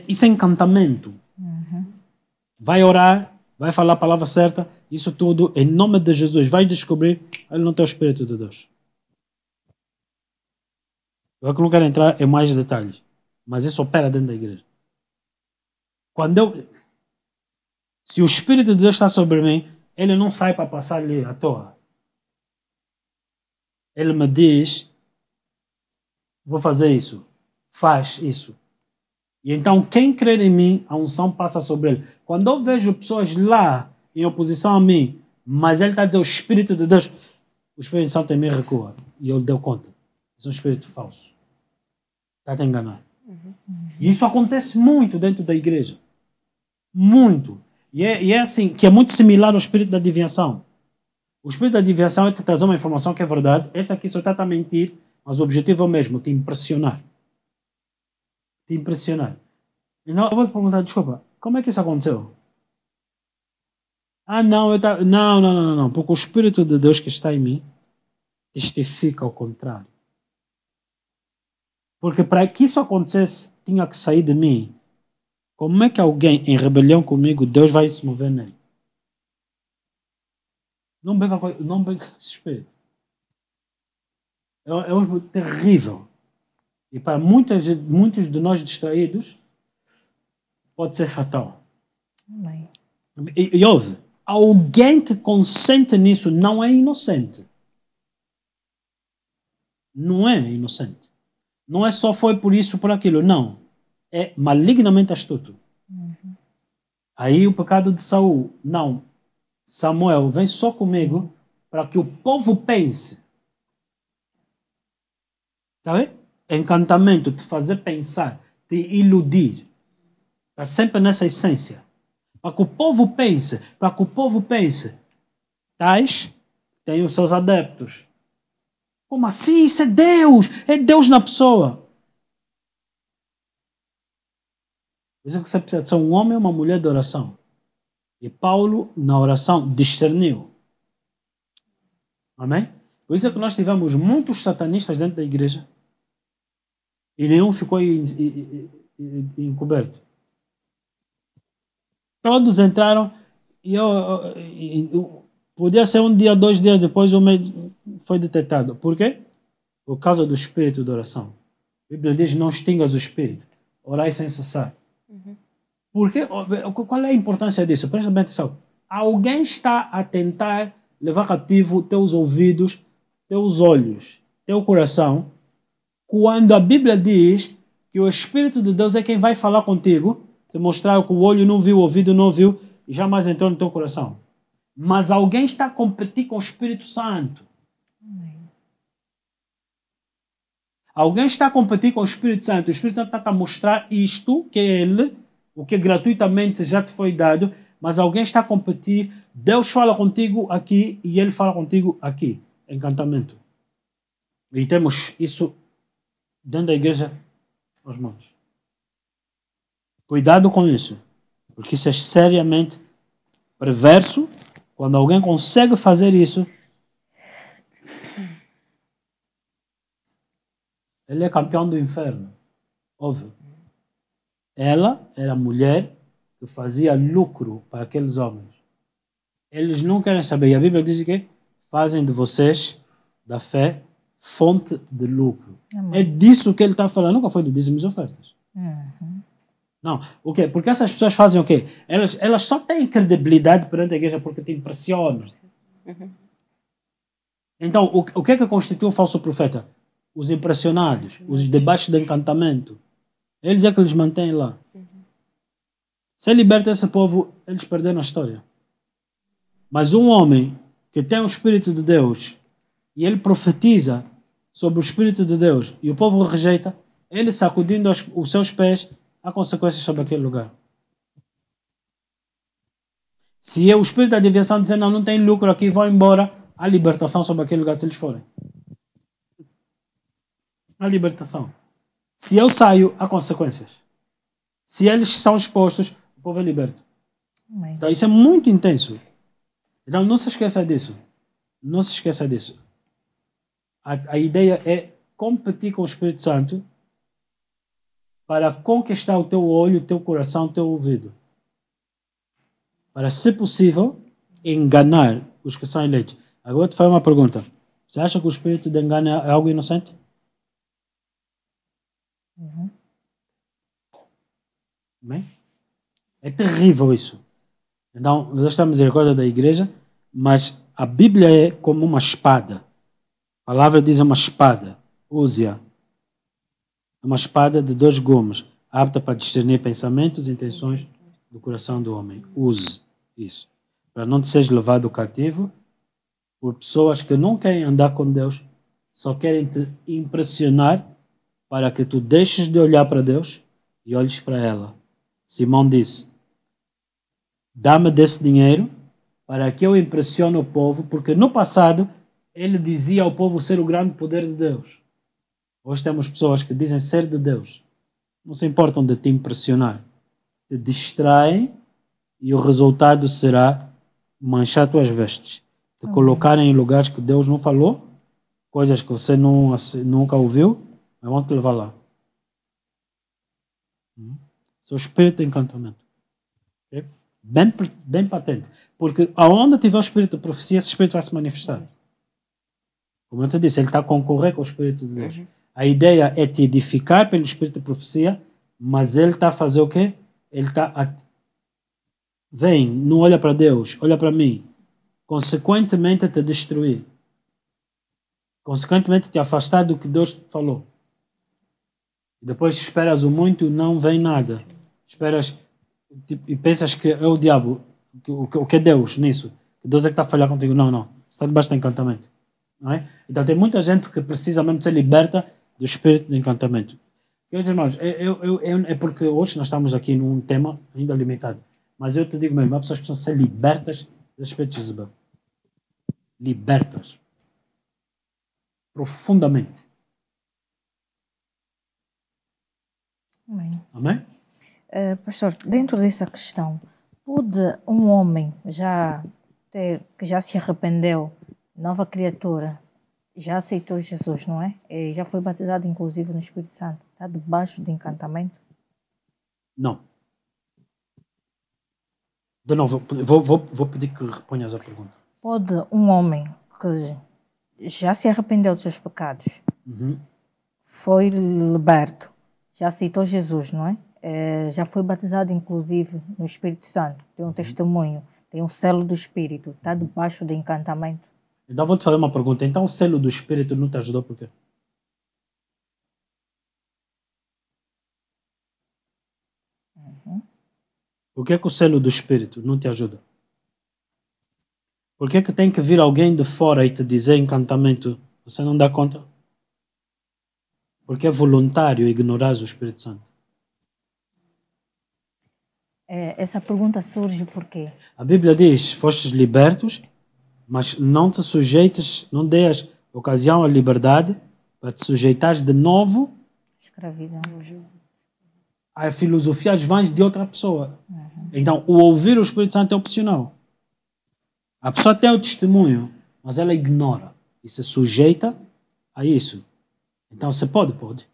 Isso é encantamento. Vai orar, vai falar a palavra certa, isso tudo, em nome de Jesus, vai descobrir, ele não tem o Espírito de Deus. Eu não quero entrar em mais detalhes, mas isso opera dentro da igreja. Se o Espírito de Deus está sobre mim, ele não sai para passar ali à toa. Ele me diz: vou fazer isso, faz isso. E então quem crer em mim, a unção passa sobre ele. Quando eu vejo pessoas lá em oposição a mim, mas ele está a dizer o Espírito de Deus, o Espírito Santo em mim recua. E ele deu conta. Isso é um espírito falso. Está a te enganar. E isso acontece muito dentro da igreja. Muito. E é assim, que é muito similar ao espírito da adivinhação. O espírito da adivinhação é te trazer uma informação que é verdade. Esta aqui só está a mentir, mas o objetivo é o mesmo, te impressionar. Te impressionar. Então, eu vou te perguntar, desculpa, como é que isso aconteceu? Não. Porque o Espírito de Deus que está em mim testifica ao contrário. Porque para que isso acontecesse, tinha que sair de mim. Como é que alguém em rebelião comigo, Deus vai se mover nele? Não brinca com esse espírito. É um terrível. E para muitos de nós distraídos, pode ser fatal. Amém. E ouve, alguém que consente nisso não é inocente. Não é inocente. Não é só foi por isso, por aquilo. Não. É malignamente astuto. Aí o pecado de Saul. Não. Samuel, vem só comigo para que o povo pense. Está bem? Encantamento, te fazer pensar, te iludir. Está sempre nessa essência. Para que o povo pense. Para que o povo pense. Tais têm os seus adeptos. Como assim? Isso é Deus! É Deus na pessoa. Por isso que você precisa ser um homem ou uma mulher de oração. E Paulo, na oração, discerniu. Amém? Por isso é que nós tivemos muitos satanistas dentro da igreja e nenhum ficou encoberto. Todos entraram e podia ser um dia, 2 dias depois, o mês foi detectado. Por quê? Por causa do espírito de oração. A Bíblia diz: não extingas o espírito, orai sem cessar. Por quê? Qual é a importância disso? Presta bem atenção. Alguém está a tentar levar cativo teus ouvidos, teus olhos, teu coração, quando a Bíblia diz que o Espírito de Deus é quem vai falar contigo, te mostrar o que o olho não viu, o ouvido não viu e jamais entrou no teu coração. Mas alguém está a competir com o Espírito Santo. Alguém está a competir com o Espírito Santo. O Espírito Santo está a mostrar isto, que é Ele, o que gratuitamente já te foi dado, mas alguém está a competir. Deus fala contigo aqui e Ele fala contigo aqui. Encantamento. E temos isso dentro da igreja aos montes. Cuidado com isso, porque isso é seriamente perverso. Quando alguém consegue fazer isso, ele é campeão do inferno. Óbvio. Ela era a mulher que fazia lucro para aqueles homens. Eles não querem saber. E a Bíblia diz que fazem de vocês, da fé, fonte de lucro. Amém. É disso que ele está falando. Nunca foi de dízimos e ofertas. Uhum. Não. O quê? Porque essas pessoas fazem o quê? Elas só têm credibilidade perante a igreja porque te impressionam. Então, o que é que constitui o falso profeta? Os impressionados, os debaixo de encantamento. Eles é que eles mantêm lá. Se liberta esse povo, eles perderam a história. Mas um homem que tem o Espírito de Deus e ele profetiza sobre o Espírito de Deus e o povo rejeita, ele sacudindo os seus pés, há consequências sobre aquele lugar. Se o Espírito da adivinhação dizer não tem lucro aqui, vão embora, há libertação sobre aquele lugar se eles forem. Há libertação. Se eu saio, há consequências. Se eles são expostos, o povo é liberto. Amém. Então, isso é muito intenso. Então, não se esqueça disso. Não se esqueça disso. A ideia é competir com o Espírito Santo para conquistar o teu olho, o teu coração, o teu ouvido. Para, se possível, enganar os que são eleitos. Agora eu te faço uma pergunta. Você acha que o espírito de engano é algo inocente? Uhum. Bem? É terrível isso. Então, nós estamos a misericórdia da igreja, mas a Bíblia é como uma espada. A palavra diz uma espada. Use-a. É uma espada de 2 gumes, apta para discernir pensamentos e intenções do coração do homem. Use isso. Para não te seres levado cativo por pessoas que não querem andar com Deus, só querem te impressionar para que tu deixes de olhar para Deus e olhes para ela. Simão disse: dá-me desse dinheiro para que eu impressione o povo, porque no passado ele dizia ao povo ser o grande poder de Deus. Hoje temos pessoas que dizem ser de Deus. Não se importam de te impressionar. Te distraem e o resultado será manchar tuas vestes. Te colocarem em lugares que Deus não falou, coisas que você nunca ouviu, mas vão te levar lá. Seu espírito de encantamento. Okay? Bem patente. Porque aonde tiver o espírito de profecia, esse espírito vai se manifestar. Como eu te disse, ele está a concorrer com o Espírito de Deus. A ideia é te edificar pelo Espírito de profecia, mas ele está a fazer o quê? Ele está a... Vem, não olha para Deus, olha para mim. Consequentemente, a te destruir. Consequentemente, te afastar do que Deus falou. Depois esperas o muito, não vem nada. Esperas e pensas que é o diabo, o que é Deus nisso. Que Deus é que está a falhar contigo. Não. Você está debaixo de encantamento. Não é? Então tem muita gente que precisa mesmo ser liberta do espírito de encantamento. Meus irmãos, é porque hoje nós estamos aqui num tema ainda limitado. Mas eu te digo mesmo, as pessoas precisam ser libertas do espírito de Jezebel. Libertas. Profundamente. Amém. Amém? Pastor, dentro dessa questão, pode um homem que já se arrependeu, nova criatura, já aceitou Jesus, não é? E já foi batizado, inclusive, no Espírito Santo. Está debaixo de encantamento? Não. De novo, vou pedir que reponhas a pergunta. Pode um homem que já se arrependeu dos seus pecados, foi liberto, já aceitou Jesus, não é? Já foi batizado, inclusive, no Espírito Santo, tem um testemunho, tem um selo do Espírito, está debaixo de encantamento? Então vou te fazer uma pergunta. Então o selo do Espírito não te ajudou por quê? Por que o selo do Espírito não te ajuda? Por que tem que vir alguém de fora e te dizer encantamento? Você não dá conta? Porque é voluntário ignorar o Espírito Santo. Essa pergunta surge por quê? A Bíblia diz, fostes libertos, mas não te sujeites, não dês ocasião à liberdade para te sujeitares de novo Escravidão. a filosofias vãs de outra pessoa. Então, o ouvir o Espírito Santo é opcional. A pessoa tem o testemunho, mas ela ignora e se sujeita a isso. Então, você pode.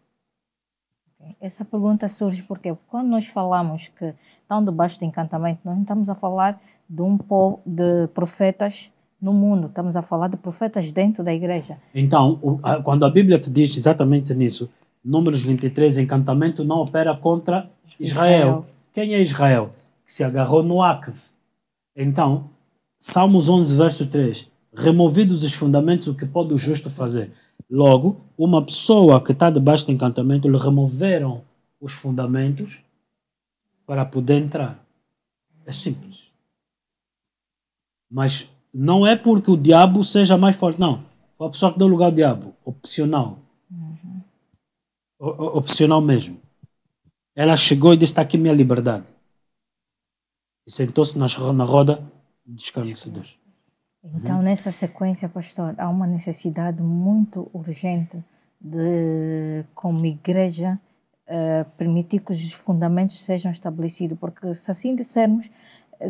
Essa pergunta surge porque quando nós falamos que estão debaixo de encantamento, nós não estamos a falar de um povo de profetas no mundo, estamos a falar de profetas dentro da igreja. Então, quando a Bíblia te diz exatamente nisso, Números 23, encantamento não opera contra Israel. Quem é Israel? Que se agarrou no Acre. Então, Salmos 11, verso 3. Removidos os fundamentos, o que pode o justo fazer? Logo, uma pessoa que está debaixo do encantamento, lhe removeram os fundamentos para poder entrar. É simples. Mas não é porque o diabo seja mais forte, não. Foi a pessoa que deu lugar ao diabo. Opcional. Opcional mesmo. Ela chegou e disse: está aqui minha liberdade. E sentou-se na roda dos escarnecedores. Então, nessa sequência, pastor, há uma necessidade muito urgente de, como igreja, permitir que os fundamentos sejam estabelecidos, porque se assim dissermos,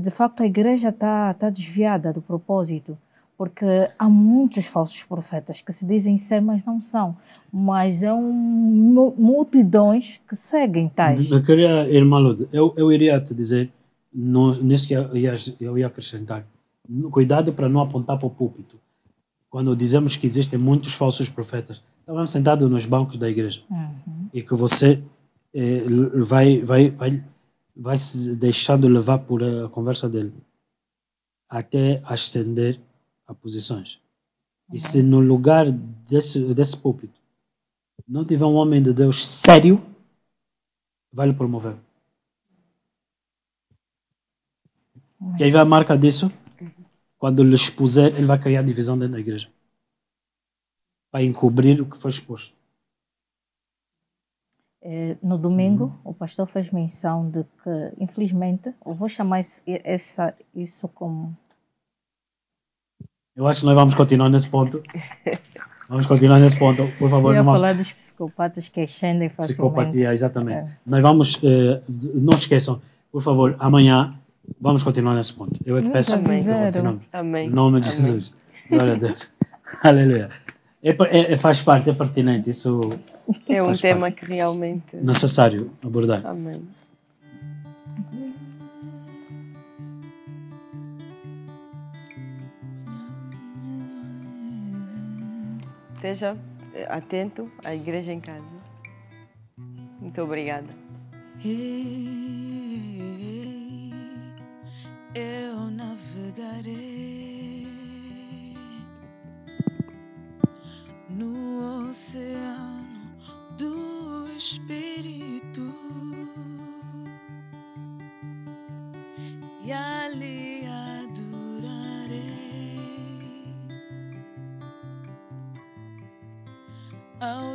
de facto a igreja está desviada do propósito, porque há muitos falsos profetas que se dizem ser, mas não são, mas é multidões que seguem tais. Eu queria, irmã Lude, eu iria te dizer, nisso que eu ia acrescentar, cuidado para não apontar para o púlpito. Quando dizemos que existem muitos falsos profetas, estamos sentados nos bancos da igreja e que você vai se deixando levar por a conversa dele até ascender a posições. E se no lugar desse púlpito não tiver um homem de Deus sério, vai lhe promover. Quem vai a marca disso? Quando lhe expuser, ele vai criar divisão dentro da igreja. Para encobrir o que foi exposto. No domingo, o pastor fez menção de que, infelizmente, eu vou chamar isso como... Eu acho que nós vamos continuar nesse ponto. Vamos continuar nesse ponto, por favor. Eu ia falar dos psicopatas que ascendem facilmente. Psicopatia, exatamente. Nós vamos, não esqueçam, por favor, amanhã vamos continuar nesse ponto. Eu te peço que continuemos. Amém. Em nome de Jesus. Glória a Deus. Aleluia. Faz parte, é pertinente. Isso é um tema que realmente necessário abordar. Amém. Esteja atento à igreja em casa. Muito obrigada. Eu navegarei no oceano do Espírito e ali adorarei ao